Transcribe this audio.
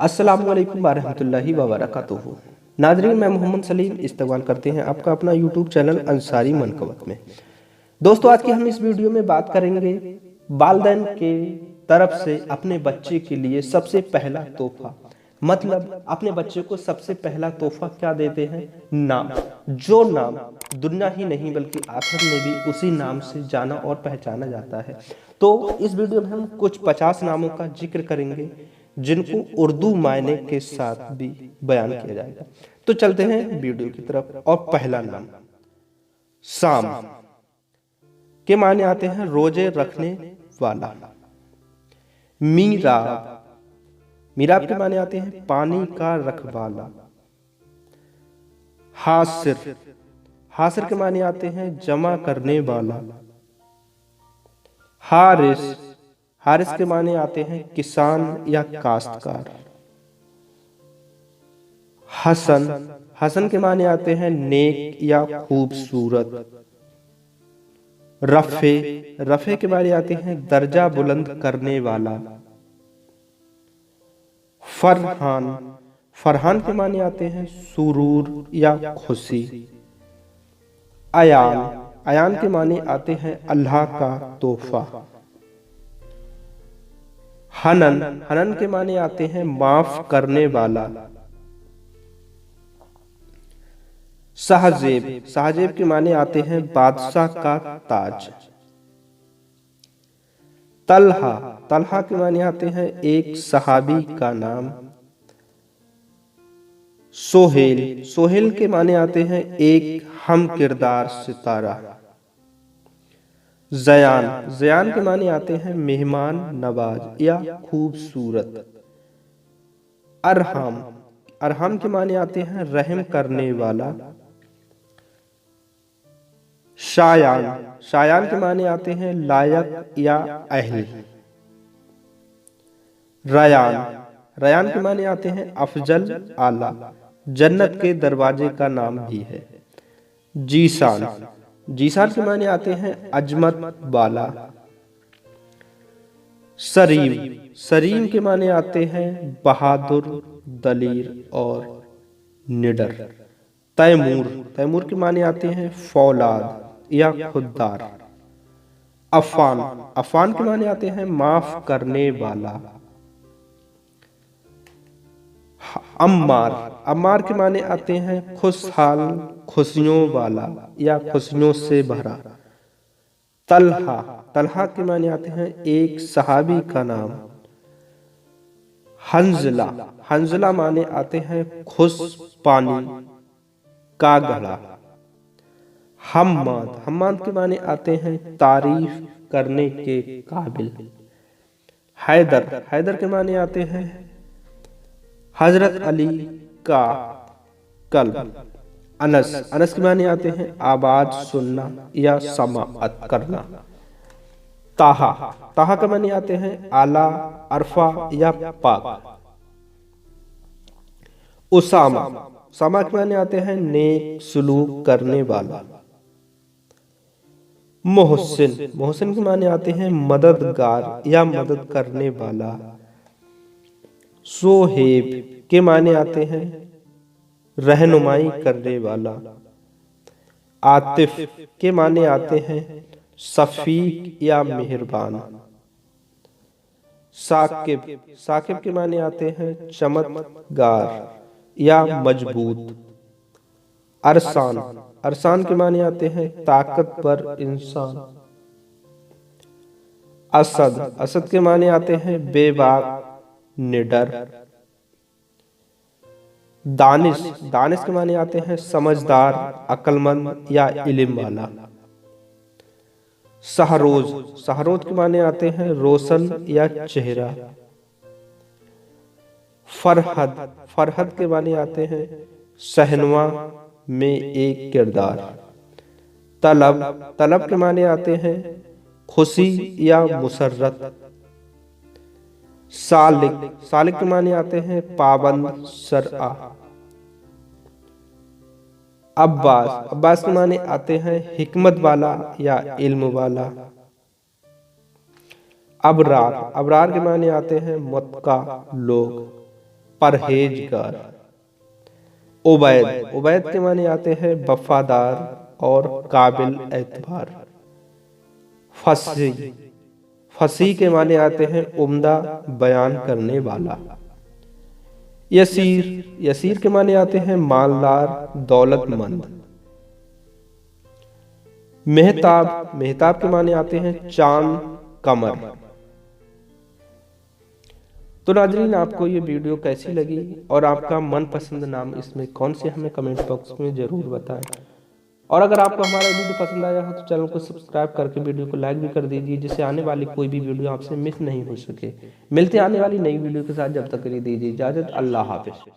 अस्सलामु अलैकुम वरहमतुल्लाहि वबरकातुहू। नाजरीन, मैं मोहम्मद सलीम इस्तकबाल करते हैं आपका अपना यूट्यूब चैनल अंसारी मनकबत में। दोस्तों, आज की हम इस वीडियो में बात करेंगे वालिदैन के तरफ से अपने बच्चे के लिए सबसे पहला तोहफा, मतलब अपने बच्चे को सबसे पहला तोहफा क्या देते हैं? नाम। जो नाम दुनिया ही नहीं बल्कि आखिरत में भी उसी नाम से जाना और पहचाना जाता है। तो इस वीडियो में हम कुछ 50 नामों का जिक्र करेंगे जिनको उर्दू मायने के साथ भी बयान किया जाएगा। तो चलते हैं वीडियो की तरफ। और पहला नाम साम के माने आते हैं रोजे रखने वाला। मीराब, मीराब के माने आते हैं पानी का रखवाला। हासिर, हासिर के माने आते हैं जमा करने वाला। हारिस, हारिस के माने आते हैं किसान या काश्तकार। हसन, हसन के माने आते हैं नेक या खूबसूरत। रफे, रफे के माने आते हैं दर्जा बुलंद करने वाला। फरहान, फरहान के माने आते हैं सुरूर या खुशी। अयान, अयान के माने आते हैं अल्लाह का तोहफा। हनन, हनन के माने आते हैं माफ करने वाला। सहजेब, सहजेब के माने आते हैं बादशाह का ताज। तलहा, तलहा के माने आते हैं एक सहाबी का नाम। सोहेल, सोहेल के माने आते हैं एक हम किरदार सितारा। जयान, जयान के माने आते हैं मेहमान नवाज या खूबसूरत। अरहम, अरहम के माने आते हैं रहम करने वाला। शायान, शायान के माने आते हैं लायक या अहल। रयान, रयान के माने आते हैं अफजल आला, जन्नत के दरवाजे का नाम भी है। जीसान, जीसान के माने आते हैं अजमत वाला। सरीम, सरीम के माने आते हैं बहादुर, दलीर और निडर। तैमूर, तैमूर के माने आते हैं फौलाद या खुददार। अफान, अफान के माने आते हैं माफ करने वाला। अम्मार, अम्मार के माने आते हैं खुशहाल, खुशियों वाला या खुशियों से भरा। तलहा, तलहा के माने आते हैं एक सहाबी का नाम। हंजला, हंजला माने आते हैं खुश पानी का घड़ा। हम्माद, हम्माद के माने आते हैं तारीफ करने के काबिल। हैदर, हैदर के माने आते हैं हजरत अली का कल्ब। अनस, अनस के माने आते हैं आवाज सुनना या समाअत करना। ताहा, ताहा के माने आते हैं आला, अरफा या पाक। उसामा, उसामा के माने आते हैं नेक सुलूक करने वाला। मोहसिन, मोहसिन के माने आते हैं मददगार या मदद करने वाला। सोहेब के माने आते हैं रहनुमाई करने वाला। आतिफ के माने आते हैं सफीक या मेहरबान। साकिब, साकिब के माने आते हैं चमत्कार या मजबूत। अरसान, अरसान के माने आते हैं ताकतवर इंसान। असद, असद के माने आते हैं बेबाक, निडर। दानिश, दानिश के माने आते हैं समझदार, अक्लमंद या इल्म वाला। सहरोज, सहरोज के माने आते हैं रोशन या चेहरा। फरहद, फरहद के माने आते हैं सहनुमा में एक किरदार। तलब, तलब के माने आते हैं खुशी या मुसर्रत। सालिक, सालिक के माने आते हैं पाबंद शरआ। अब्बास, अब्बास के माने आते हैं हिकमत वाला या इल्म वाला। अबरार, अबरार के माने आते हैं मुत्का लोग, परहेजगार। उबैद, उबैद के माने आते हैं वफादार और काबिल एतबार। फसी, फसी के माने आते हैं उम्दा, बयान करने वाला। यसीर, यसीर के माने आते हैं मालदार, दौलतमंद। मेहताब, मेहताब के माने आते हैं चांद, कमर। तो नाज़रीन, आपको ये वीडियो कैसी लगी और आपका मनपसंद नाम इसमें कौन से, हमें कमेंट बॉक्स में ज़रूर बताएं। और अगर आपको हमारा वीडियो पसंद आया हो तो चैनल को सब्सक्राइब करके वीडियो को लाइक भी कर दीजिए, जिससे आने वाली कोई भी वीडियो आपसे मिस नहीं हो सके। मिलते आने वाली नई वीडियो के साथ, जब तक के लिए दीजिए इजाज़त। अल्लाह हाफ़िज़।